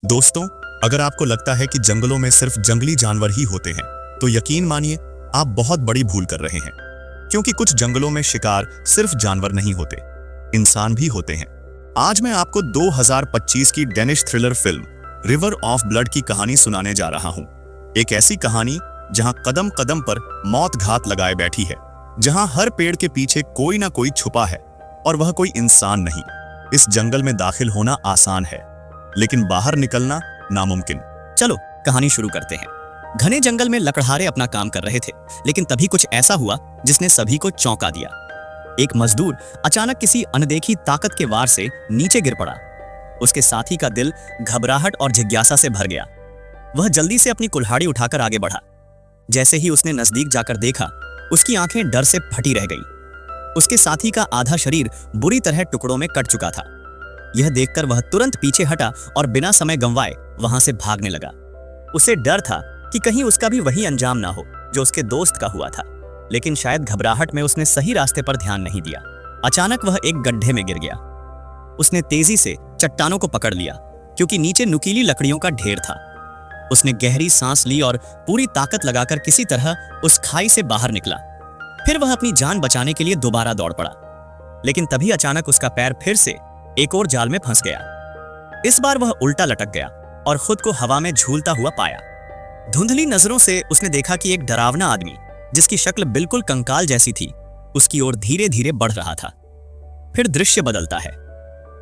दोस्तों, अगर आपको लगता है कि जंगलों में सिर्फ जंगली जानवर ही होते हैं, तो यकीन मानिए आप बहुत बड़ी भूल कर रहे हैं। क्योंकि कुछ जंगलों में शिकार सिर्फ जानवर नहीं होते, इंसान भी होते हैं। आज मैं आपको 2025 की Danish thriller film river of blood की कहानी सुनाने जा रहा हूं। एक ऐसी कहानी जहां कदम कदम पर मौत घात लगाए बैठी है, जहां हर पेड़ के पीछे कोई ना कोई छुपा है और वह कोई इंसान नहीं। इस जंगल में दाखिल होना आसान है, लेकिन बाहर निकलना नामुमकिन। चलो कहानी शुरू करते हैं। घने जंगल में लकड़हारे अपना काम कर रहे थे, लेकिन तभी कुछ ऐसा हुआ जिसने सभी को चौंका दिया। एक मजदूर अचानक किसी अनदेखी ताकत के वार से नीचे गिर पड़ा। उसके साथी का दिल घबराहट और जिज्ञासा से भर गया। वह जल्दी से अपनी कुल्हाड़ी उठाकर आगे बढ़ा। जैसे ही उसने नजदीक जाकर देखा, उसकी आंखें डर से फटी रह गई। उसके साथी का आधा शरीर बुरी तरह टुकड़ों में कट चुका था। यह देखकर वह तुरंत पीछे हटा और बिना समय गंवाए वहां से भागने लगा। उसे डर था कि कहीं उसका भी वही अंजाम ना हो जो उसके दोस्त का हुआ था, लेकिन शायद घबराहट में उसने सही रास्ते पर ध्यान नहीं दिया। अचानक वह एक गड्ढे में गिर गया। उसने तेजी से चट्टानों को पकड़ लिया, क्योंकि नीचे नुकीली लकड़ियों का ढेर था। उसने गहरी सांस ली और पूरी ताकत लगाकर किसी तरह उस खाई से बाहर निकला। फिर वह अपनी जान बचाने के लिए दोबारा दौड़ पड़ा, लेकिन तभी अचानक उसका पैर फिर से एक और जाल में फंस गया। इस बार वह उल्टा लटक गया और खुद को हवा में झूलता हुआ पाया। धुंधली नजरों से उसने देखा कि एक डरावना आदमी, जिसकी शक्ल बिल्कुल कंकाल जैसी थी, उसकी ओर धीरे धीरे बढ़ रहा था। फिर दृश्य बदलता है।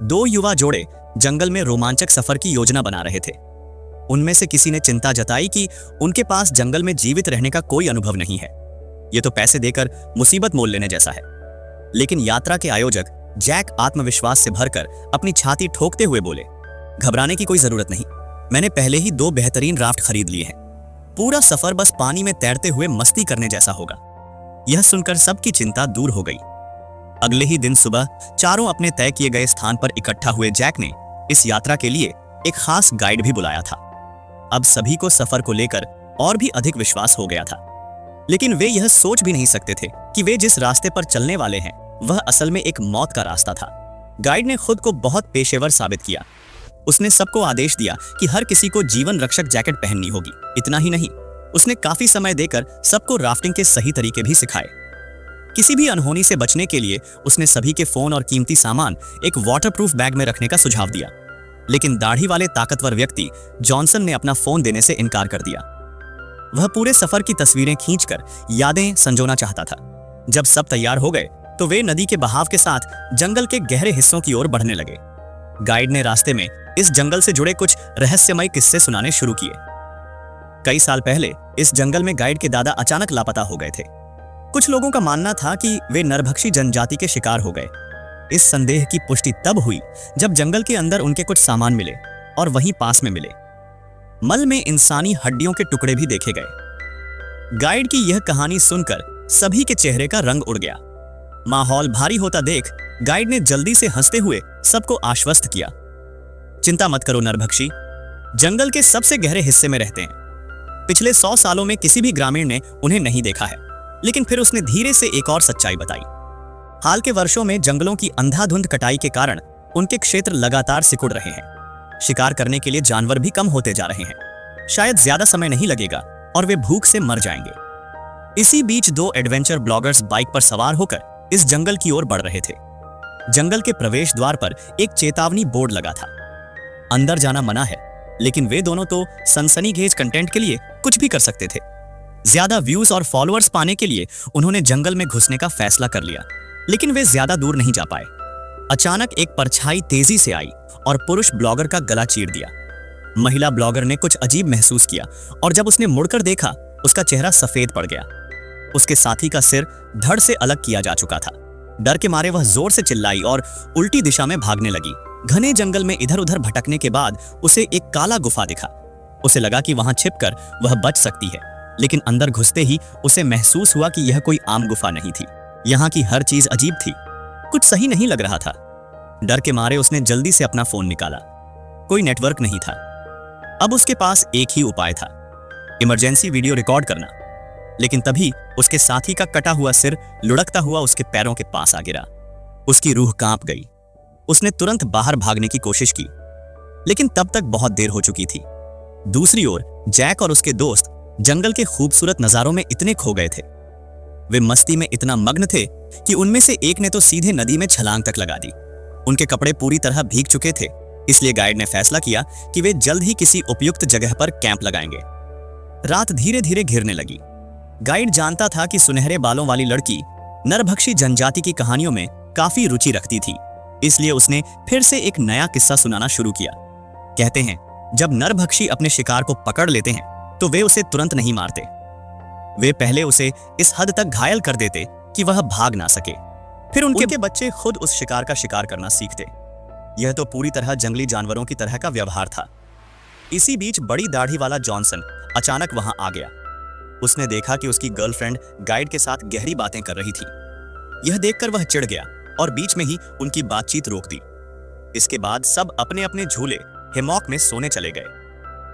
दो युवा जोड़े जंगल में रोमांचक सफर की योजना बना रहे थे। उनमें से किसी ने चिंता जताई कि उनके पास जंगल में जीवित रहने का कोई अनुभव नहीं है। यह तो पैसे देकर मुसीबत मोल लेने जैसा है। लेकिन यात्रा के आयोजक जैक आत्मविश्वास से भरकर अपनी छाती ठोकते हुए बोले, घबराने की कोई जरूरत नहीं, मैंने पहले ही 2 बेहतरीन राफ्ट खरीद लिए हैं। पूरा सफर बस पानी में तैरते हुए मस्ती करने जैसा होगा। यह सुनकर सबकी चिंता दूर हो गई। अगले ही दिन सुबह चारों अपने तय किए गए स्थान पर इकट्ठा हुए जैक ने इस यात्रा के लिए एक खास गाइड भी बुलाया था। अब सभी को सफर को लेकर और भी अधिक विश्वास हो गया था, लेकिन वे यह सोच भी नहीं सकते थे कि वे जिस रास्ते पर चलने वाले हैं वह असल में एक मौत का रास्ता था। गाइड ने खुद को बहुत पेशेवर साबित किया। उसने सबको आदेश दिया कि हर किसी को जीवन रक्षक जैकेट पहननी होगी। इतना ही नहीं, उसने काफी समय देकर सबको राफ्टिंग के सही तरीके भी सिखाए। किसी भी अनहोनी से बचने के लिए उसने सभी के फोन और कीमती सामान एक वाटरप्रूफ बैग में रखने का सुझाव दिया। लेकिन दाढ़ी वाले ताकतवर व्यक्ति जॉनसन ने अपना फोन देने से इनकार कर दिया। वह पूरे सफर की तस्वीरें खींचकर यादें संजोना चाहता था। जब सब तैयार हो गए तो वे नदी के बहाव के साथ जंगल के गहरे हिस्सों की ओर बढ़ने लगे। गाइड ने रास्ते में इस जंगल से जुड़े कुछ रहस्यमय किस्से सुनाने शुरू किए। कई साल पहले इस जंगल में गाइड के दादा अचानक लापता हो गए थे। कुछ लोगों का मानना था कि वे नरभक्षी जनजाति के शिकार हो गए। इस संदेह की पुष्टि तब हुई जब जंगल के अंदर उनके कुछ सामान मिले और वहीं पास में मिले मल में इंसानी हड्डियों के टुकड़े भी देखे गए। गाइड की यह कहानी सुनकर सभी के चेहरे का रंग उड़ गया। माहौल भारी होता देख गाइड ने जल्दी से हंसते हुए सबको आश्वस्त किया, चिंता मत करो नरभक्षी, जंगल के सबसे गहरे हिस्से में रहते हैं। पिछले 100 सालों में किसी भी ग्रामीण ने उन्हें नहीं देखा है। लेकिन फिर उसने धीरे से एक और सच्चाई बताई। हाल के वर्षों में जंगलों की अंधाधुंध कटाई के कारण उनके क्षेत्र लगातार सिकुड़ रहे हैं। शिकार करने के लिए जानवर भी कम होते जा रहे हैं। शायद ज्यादा समय नहीं लगेगा और वे भूख से मर जाएंगे। इसी बीच 2 एडवेंचर ब्लॉगर्स बाइक पर सवार होकर इस जंगल की ओर बढ़ रहे थे। जंगल के प्रवेश द्वार पर एक चेतावनी बोर्ड लगा था, अंदर जाना मना है। लेकिन वे दोनों तो सनसनीखेज कंटेंट के लिए कुछ भी कर सकते थे। ज्यादा व्यूज और फॉलोअर्स पाने के लिए उन्होंने जंगल में घुसने का फैसला कर लिया। लेकिन वे ज्यादा दूर नहीं जा पाए। अचानक एक परछाई तेजी से आई और पुरुष ब्लॉगर का गला चीर दिया। महिला ब्लॉगर ने कुछ अजीब महसूस किया और जब उसने मुड़कर देखा, उसका चेहरा सफेद पड़ गया। उसके साथी का सिर धड़ से अलग किया जा चुका था। डर के मारे वह जोर से चिल्लाई और उल्टी दिशा में भागने लगी। घने जंगल में इधर उधर भटकने के बाद उसे एक काला गुफा दिखा। उसे लगा कि वहां छिपकर वह बच सकती है, लेकिन अंदर घुसते ही उसे महसूस हुआ कि यह कोई आम गुफा नहीं थी। यहाँ की हर चीज अजीब थी, कुछ सही नहीं लग रहा था। डर के मारे उसने जल्दी से अपना फोन निकाला। कोई नेटवर्क नहीं था। अब उसके पास एक ही उपाय था, इमरजेंसी वीडियो रिकॉर्ड करना। लेकिन तभी उसके साथी का कटा हुआ सिर लुढ़कता हुआ उसके पैरों के पास आ गिरा। उसकी रूह कांप गई। उसने तुरंत बाहर भागने की कोशिश की, लेकिन तब तक बहुत देर हो चुकी थी। दूसरी ओर जैक और उसके दोस्त जंगल के खूबसूरत नजारों में इतने खो गए थे। वे मस्ती में इतना मग्न थे कि उनमें से एक ने तो सीधे नदी में छलांग तक लगा दी। उनके कपड़े पूरी तरह भीग चुके थे, इसलिए गाइड ने फैसला किया कि वे जल्द ही किसी उपयुक्त जगह पर कैंप लगाएंगे। रात धीरे धीरे घिरने लगी। गाइड जानता था कि सुनहरे बालों वाली लड़की नरभक्षी जनजाति की कहानियों में काफी रुचि रखती थी, इसलिए उसने फिर से एक नया किस्सा सुनाना शुरू किया। कहते हैं, जब नरभक्षी अपने शिकार को पकड़ लेते हैं तो वे उसे तुरंत नहीं मारते। वे पहले उसे इस हद तक घायल कर देते कि वह भाग ना सके, फिर उनके बच्चे खुद उस शिकार का शिकार करना सीखते। यह तो पूरी तरह जंगली जानवरों की तरह का व्यवहार था। इसी बीच बड़ी दाढ़ी वाला जॉनसन अचानक वहां आ गया। उसने देखा कि उसकी गर्लफ्रेंड गाइड के साथ गहरी बातें कर रही थी। यह देखकर वह चिढ़ गया और बीच में ही उनकी बातचीत रोक दी। इसके बाद सब अपने अपने झूले हिमॉक में सोने चले गए।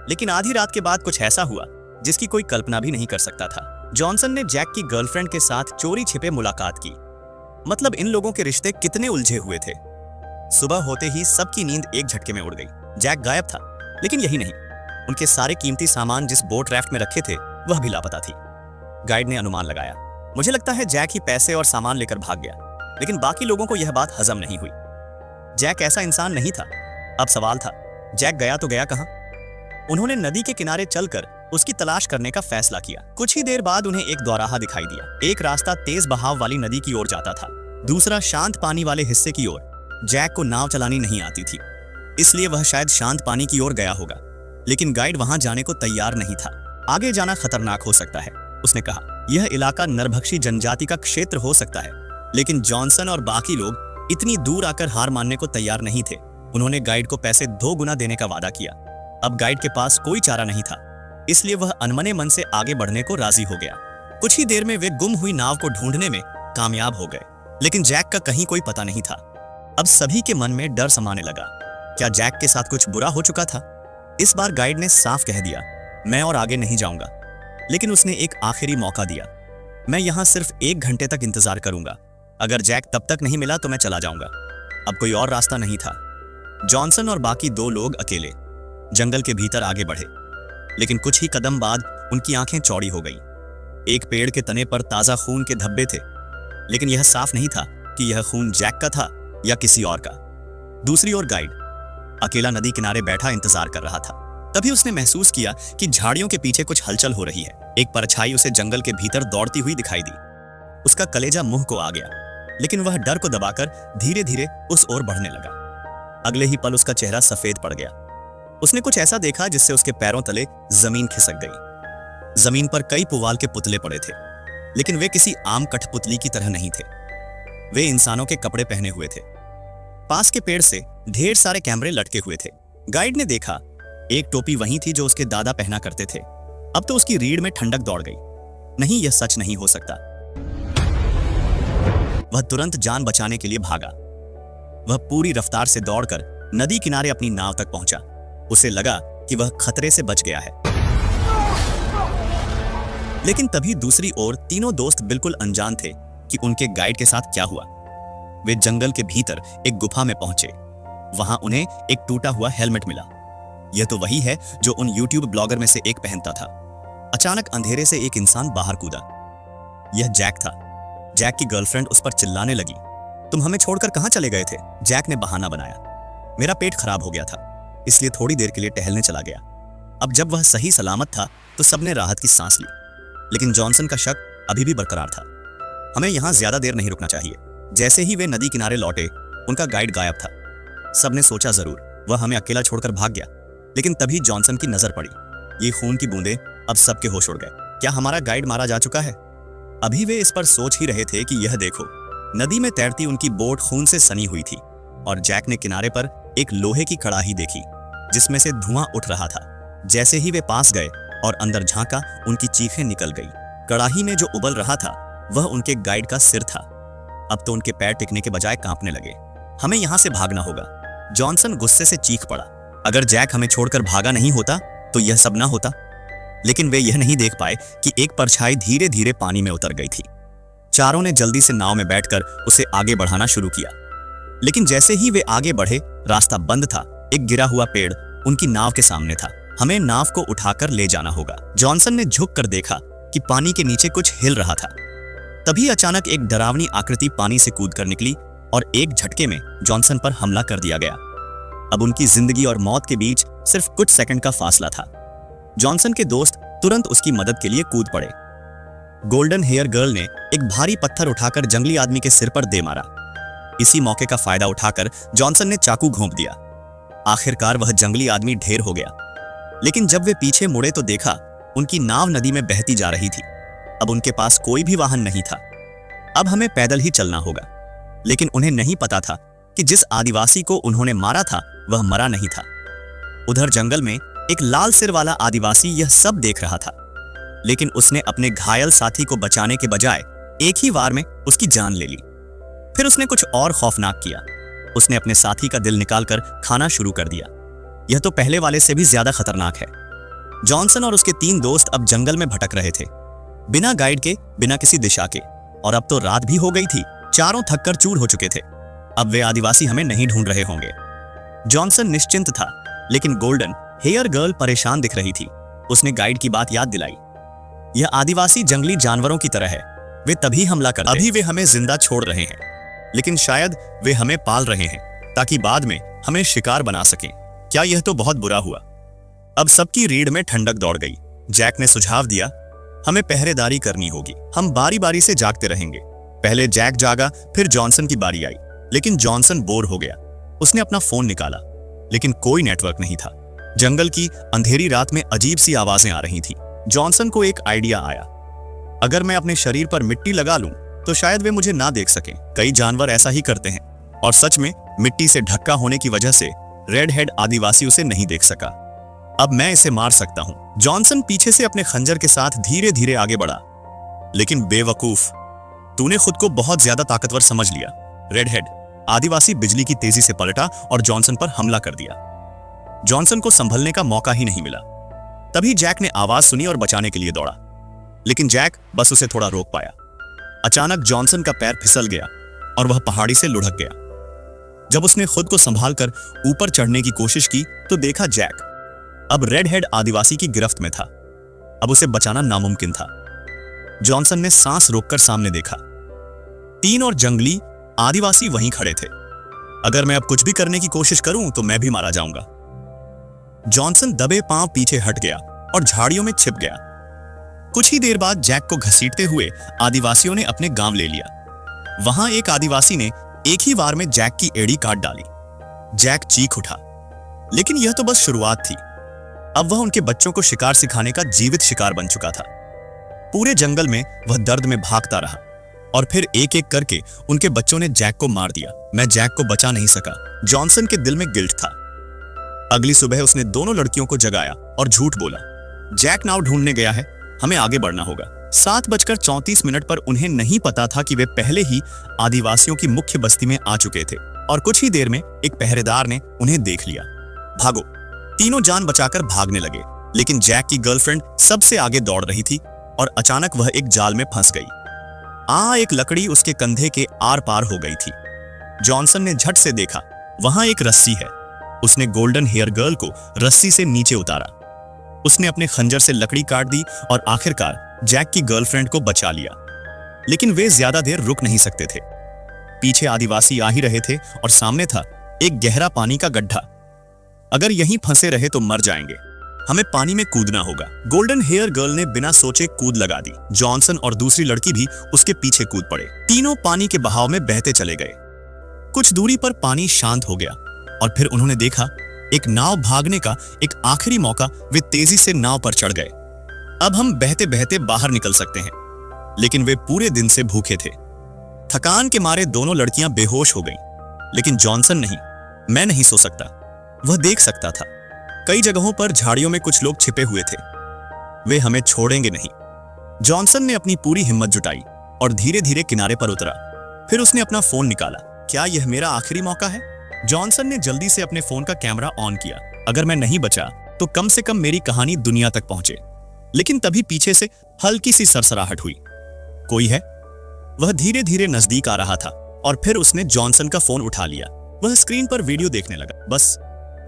लेकिन आधी रात के बाद कुछ ऐसा हुआ जिसकी कोई कल्पना भी नहीं कर सकता था। जॉनसन ने जैक की गर्लफ्रेंड के साथ चोरी छिपे मुलाकात की। मतलब इन लोगों के रिश्ते कितने उलझे हुए थे। सुबह होते ही सबकी नींद एक झटके में उड़ गई। जैक गायब था, लेकिन यही नहीं, उनके सारे कीमती सामान जिस बोट राफ्ट में रखे थे वह भी लापता थी। गाइड ने अनुमान लगाया, मुझे लगता है जैक ही पैसे और सामान लेकर भाग गया। लेकिन बाकी लोगों को यह बात हजम नहीं हुई। जैक ऐसा इंसान नहीं था। अब सवाल था, जैक गया तो गया कहां? उन्होंने नदी के किनारे चलकर उसकी तलाश करने का फैसला किया। कुछ ही देर बाद उन्हें एक दोराहा दिखाई दिया। एक रास्ता तेज बहाव वाली नदी की ओर जाता था, दूसरा शांत पानी वाले हिस्से की ओर। जैक को नाव चलानी नहीं आती थी, इसलिए वह शायद शांत पानी की ओर गया होगा, लेकिन गाइड वहां जाने को तैयार नहीं था। आगे जाना खतरनाक हो सकता है, उसने कहा। यह इलाका नरभक्षी जनजाति का क्षेत्र हो सकता है, लेकिन जॉनसन और बाकी लोग इतनी दूर आकर हार मानने को तैयार नहीं थे। उन्होंने गाइड को पैसे 2 गुना देने का वादा किया। अब गाइड के पास कोई चारा नहीं था, इसलिए वह अनमने मन से आगे बढ़ने को राजी हो गया। कुछ ही देर में वे गुम हुई नाव को ढूंढने में कामयाब हो गए, लेकिन जैक का कहीं कोई पता नहीं था। अब सभी के मन में डर समाने लगा। क्या जैक के साथ कुछ बुरा हो चुका था? इस बार गाइड ने साफ कह दिया, मैं और आगे नहीं जाऊंगा। लेकिन उसने एक आखिरी मौका दिया, मैं यहां सिर्फ 1 घंटे तक इंतजार करूंगा। अगर जैक तब तक नहीं मिला तो मैं चला जाऊंगा। अब कोई और रास्ता नहीं था। जॉनसन और बाकी 2 लोग अकेले जंगल के भीतर आगे बढ़े, लेकिन कुछ ही कदम बाद उनकी आंखें चौड़ी हो गईं। एक पेड़ के तने पर ताजा खून के धब्बे थे, लेकिन यह साफ नहीं था कि यह खून जैक का था या किसी और का। दूसरी ओर गाइड अकेला नदी किनारे बैठा इंतजार कर रहा था। तभी उसने महसूस किया कि झाड़ियों के पीछे कुछ हलचल हो रही है। एक परछाई उसे जंगल के भीतर दौड़ती हुई दिखाई दी। उसका कलेजा मुंह को आ गया, लेकिन वह डर को दबाकर धीरे धीरे उस ओर बढ़ने लगा। अगले ही पल उसका चेहरा सफेद पड़ गया। उसने कुछ ऐसा देखा जिससे उसके पैरों तले जमीन खिसक गई। जमीन पर कई पुवाल के पुतले पड़े थे, लेकिन वे किसी आम कठपुतली की तरह नहीं थे। वे इंसानों के कपड़े पहने हुए थे। पास के पेड़ से ढेर सारे कैमरे लटके हुए थे। गाइड ने देखा, एक टोपी वही थी जो उसके दादा पहना करते थे। अब तो उसकी रीढ़ में ठंडक दौड़ गई। नहीं, यह सच नहीं हो सकता। वह तुरंत जान बचाने के लिए भागा। वह पूरी रफ्तार से दौड़कर नदी किनारे अपनी नाव तक पहुंचा। उसे लगा कि वह खतरे से बच गया है। लेकिन तभी दूसरी ओर तीनों दोस्त बिल्कुल अनजान थे कि उनके गाइड के साथ क्या हुआ। वे जंगल के भीतर एक गुफा में पहुंचे। वहां उन्हें एक टूटा हुआ हेलमेट मिला। यह तो वही है जो उन यूट्यूब ब्लॉगर में से एक पहनता था। अचानक अंधेरे से एक इंसान बाहर कूदा। यह जैक था। जैक की गर्लफ्रेंड उस पर चिल्लाने लगी, तुम हमें छोड़कर कहां चले गए थे? जैक ने बहाना बनाया, मेरा पेट खराब हो गया था, इसलिए थोड़ी देर के लिए टहलने चला गया। अब जब वह सही सलामत था तो सबने राहत की सांस ली, लेकिन जॉनसन का शक अभी भी बरकरार था। हमें यहां ज्यादा देर नहीं रुकना चाहिए। जैसे ही वे नदी किनारे लौटे, उनका गाइड गायब था। सबने सोचा जरूर वह हमें अकेला छोड़कर भाग गया, लेकिन तभी जॉनसन की नजर पड़ी। ये खून की बूंदें अब सबके होश उड़ गए। क्या हमारा गाइड मारा जा चुका है? अभी वे इस पर सोच ही रहे थे कि यह देखो, नदी में तैरती उनकी बोट खून से सनी हुई थी और जैक ने किनारे पर एक लोहे की कड़ाही देखी जिसमें से धुआं उठ रहा था। जैसे ही वे पास गए और अंदर झांका, उनकी चीखें निकल गई। कड़ाही में जो उबल रहा था वह उनके गाइड का सिर था। अब तो उनके पैर टिकने के बजाय कांपने लगे। हमें यहां से भागना होगा। जॉनसन गुस्से से चीख पड़ा, अगर जैक हमें छोड़कर भागा नहीं होता तो यह सब ना होता। लेकिन वे यह नहीं देख पाए कि एक परछाई धीरे धीरे पानी में उतर गई थी। चारों ने जल्दी से नाव में बैठकर उसे आगे बढ़ाना शुरू किया, लेकिन जैसे ही वे आगे बढ़े, रास्ता बंद था एक गिरा हुआ पेड़ उनकी नाव के सामने था। हमें नाव को उठाकर ले जाना होगा। जॉनसन ने झुक कर देखा कि पानी के नीचे कुछ हिल रहा था। तभी अचानक एक डरावनी आकृति पानी से कूद कर निकली और एक झटके में जॉनसन पर हमला कर दिया गया। अब उनकी जिंदगी और मौत के बीच सिर्फ कुछ सेकंड का फासला था। जॉनसन के दोस्त तुरंत उसकी मदद के लिए कूद पड़े। गोल्डन हेयर गर्ल ने एक भारी पत्थर उठाकर जंगली आदमी के सिर पर दे मारा। इसी मौके का फायदा उठाकर जॉनसन ने चाकू घोंप दिया। आखिरकार वह जंगली आदमी ढेर हो गया। लेकिन जब वे पीछे मुड़े तो देखा उनकी नाव नदी में बहती जा रही थी। अब उनके पास कोई भी वाहन नहीं था। अब हमें पैदल ही चलना होगा। लेकिन उन्हें नहीं पता था कि जिस आदिवासी को उन्होंने मारा था वह मरा नहीं था। उधर जंगल में एक लाल सिर वाला आदिवासी यह सब देख रहा था, लेकिन उसने अपने घायल साथी को बचाने के बजाय एक ही वार में उसकी जान ले ली। फिर उसने कुछ और खौफनाक किया। उसने अपने साथी का दिल निकालकर खाना शुरू कर दिया। यह तो पहले वाले से भी ज्यादा खतरनाक है। जॉनसन और उसके 3 दोस्त अब जंगल में भटक रहे थे, बिना गाइड के, बिना किसी दिशा के। और अब तो रात भी हो गई थी। चारों थककर चूर हो चुके थे। अब वे आदिवासी हमें नहीं ढूंढ रहे होंगे। जॉनसन निश्चिंत था, लेकिन गोल्डन हेयर गर्ल परेशान दिख रही थी। उसने गाइड की बात याद दिलाई। यह आदिवासी जंगली जानवरों की तरह है। वे तभी हमला करते। अभी वे हमें जिंदा छोड़ रहे हैं, लेकिन शायद वे हमें पाल रहे हैं ताकि बाद में हमें शिकार बना सकें। क्या यह तो बहुत बुरा हुआ। अब सबकी रीढ़ में ठंडक दौड़ गई। जैक ने सुझाव दिया, हमें पहरेदारी करनी होगी। हम बारी बारी से जागते रहेंगे। पहले जैक जागा, फिर जॉनसन की बारी आई। लेकिन जॉनसन बोर हो गया। उसने अपना फोन निकाला, लेकिन कोई नेटवर्क नहीं था। जंगल की अंधेरी रात में अजीब सी आवाजें आ रही थी। जॉनसन को एक आइडिया आया। अगर मैं अपने शरीर पर मिट्टी लगा लूं तो शायद वे मुझे ना देख सकें। कई जानवर ऐसा ही करते हैं। और सच में मिट्टी से ढका होने की वजह से रेड हेड आदिवासी उसे नहीं देख सका। अब मैं इसे मार सकता हूं। जॉनसन पीछे से अपने खंजर के साथ धीरे धीरे आगे बढ़ा। लेकिन बेवकूफ, तूने खुद को बहुत ज्यादा ताकतवर समझ लिया। रेड हेड आदिवासी बिजली की तेजी से पलटा और जॉनसन पर हमला कर दिया। जॉनसन को संभलने का मौका ही नहीं मिला। तभी जैक ने आवाज सुनी और बचाने के लिए दौड़ा, लेकिन जैक बस उसे थोड़ा रोक पाया। अचानक जॉनसन का पैर फिसल गया और वह पहाड़ी से लुढ़क गया। जब उसने खुद को संभालकर ऊपर चढ़ने की कोशिश की तो देखा जैक अब रेड हेड आदिवासी की गिरफ्त में था। अब उसे बचाना नामुमकिन था। जॉनसन ने सांस रोककर सामने देखा। 3 और जंगली आदिवासी वहीं खड़े थे। अगर मैं अब कुछ भी करने की कोशिश करूं तो मैं भी मारा जाऊंगा। जॉनसन दबे पांव पीछे हट गया और झाड़ियों में छिप गया। कुछ ही देर बाद जैक को घसीटते हुए आदिवासियों ने अपने गांव ले लिया। वहां एक आदिवासी ने एक ही वार में जैक की एड़ी काट डाली। जैक चीख उठा, लेकिन यह तो बस शुरुआत थी। अब वह उनके बच्चों को शिकार सिखाने का जीवित शिकार बन चुका था। पूरे जंगल में वह दर्द में भागता रहा और फिर एक एक करके उनके बच्चों ने जैक को मार दिया। मैं जैक को बचा नहीं सका। जॉनसन के दिल में गिल्ट था। अगली सुबह उसने दोनों लड़कियों को जगाया और झूठ बोला, जैक नाव ढूंढने गया है, हमें आगे बढ़ना होगा। 7:34 पर उन्हें नहीं पता था कि वे पहले ही आदिवासियों की मुख्य बस्ती में आ चुके थे और कुछ ही देर में एक पहरेदार ने उन्हें देख लिया। भागो। तीनों जान बचाकर भागने लगे, लेकिन जैक की गर्लफ्रेंड सबसे आगे दौड़ रही थी और अचानक वह एक जाल में फंस गई। एक लकड़ी उसके कंधे के आर पार हो गई थी। जॉनसन ने झट से देखा, वहां एक रस्सी है। उसने गोल्डन हेयर गर्ल को रस्सी से नीचे उतारा। उसने अपने खंजर से लकड़ी काट दी और आखिरकार जैक की गर्लफ्रेंड को बचा लिया। लेकिन वे ज्यादा देर रुक नहीं सकते थे। पीछे आदिवासी आ ही रहे थे और सामने था एक गहरा पानी का गड्ढा। अगर यहीं फंसे रहे तो मर जाएंगे। हमें पानी में कूदना होगा। गोल्डन हेयर गर्ल ने बिना सोचे कूद लगा दी। जॉनसन और दूसरी लड़की भी उसके पीछे कूद पड़े। तीनों पानी के बहाव में बहते चले गए। कुछ दूरी पर पानी शांत हो गया और फिर उन्होंने देखा एक नाव भागने का एक आखिरी मौका। वे तेजी से नाव पर चढ़ गए। अब हम बहते बहते बाहर निकल सकते हैं। लेकिन वे पूरे दिन से भूखे थे। थकान के मारे दोनों लड़कियां बेहोश हो गईं। लेकिन जॉनसन नहीं। मैं नहीं सो सकता। वह देख सकता था। कई जगहों पर झाड़ियों में कुछ लोग छिपे हुए थे। वे हमें छोड़ेंगे नहीं। जॉनसन ने अपनी पूरी हिम्मत जुटाई और धीरे धीरे किनारे पर उतरा। फिर उसने अपना फोन निकाला। क्या यह मेरा आखिरी मौका है? जॉनसन ने जल्दी से अपने फोन का कैमरा ऑन किया। अगर मैं नहीं बचा तो कम से कम मेरी कहानी दुनिया तक पहुंचे। लेकिन तभी पीछे से हल्की सी सरसराहट हुई। कोई है? वह धीरे धीरे नजदीक आ रहा था और फिर उसने जॉनसन का फोन उठा लिया। वह स्क्रीन पर वीडियो देखने लगा। बस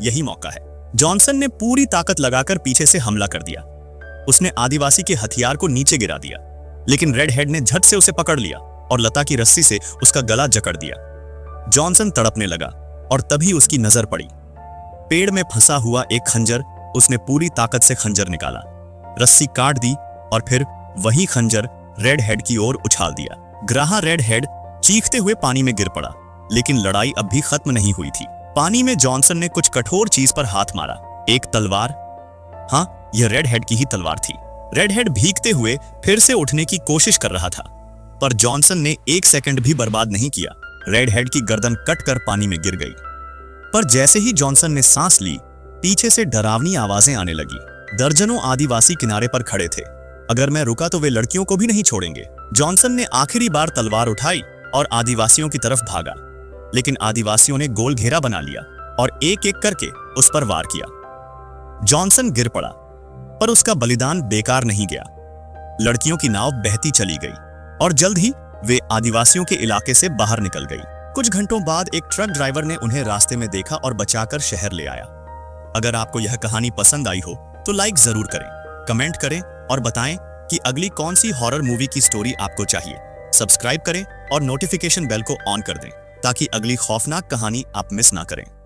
यही मौका है। जॉनसन ने पूरी ताकत लगाकर पीछे से हमला कर दिया। उसने आदिवासी के हथियार को नीचे गिरा दिया, लेकिन रेड हेड ने झट से उसे पकड़ लिया और लता की रस्सी से उसका गला जकड़ दिया। जॉनसन तड़पने लगा और तभी उसकी नजर पड़ी पेड़ में फंसा हुआ एक खंजर। उसने पूरी ताकत से खंजर निकाला, रस्सी काट दी और फिर वही खंजर रेड हेड की ओर उछाल दिया। ग्राहा रेड हेड चीखते हुए पानी में गिर पड़ा, लेकिन लड़ाई अब भी खत्म नहीं हुई थी। पानी में जॉनसन ने कुछ कठोर चीज पर हाथ मारा, एक तलवार। हाँ, यह रेड हेड की ही तलवार थी। रेड हेड भीगते हुए फिर से उठने की कोशिश कर रहा था, पर जॉनसन ने एक सेकंड भी बर्बाद नहीं किया। रेड हेड की गर्दन कटकर पानी में गिर गई। पर जैसे ही जॉनसन ने सांस ली, पीछे से डरावनी आवाजें आने लगी। दर्जनों आदिवासी किनारे पर खड़े थे। अगर मैं रुका तो वे लड़कियों को भी नहीं छोड़ेंगे। जॉनसन ने आखिरी बार तलवार उठाई और आदिवासियों की तरफ भागा, लेकिन आदिवासियों ने गोल घेरा बना लिया और एक एक करके उस पर वार किया। जॉनसन गिर पड़ा, पर उसका बलिदान बेकार नहीं गया। लड़कियों की नाव बहती चली गई और जल्द ही वे आदिवासियों के इलाके से बाहर निकल गई। कुछ घंटों बाद एक ट्रक ड्राइवर ने उन्हें रास्ते में देखा और बचाकर शहर ले आया। अगर आपको यह कहानी पसंद आई हो तो लाइक जरूर करें, कमेंट करें और बताएं कि अगली कौन सी हॉरर मूवी की स्टोरी आपको चाहिए। सब्सक्राइब करें और नोटिफिकेशन बेल को ऑन कर दें ताकि अगली खौफनाक कहानी आप मिस ना करें।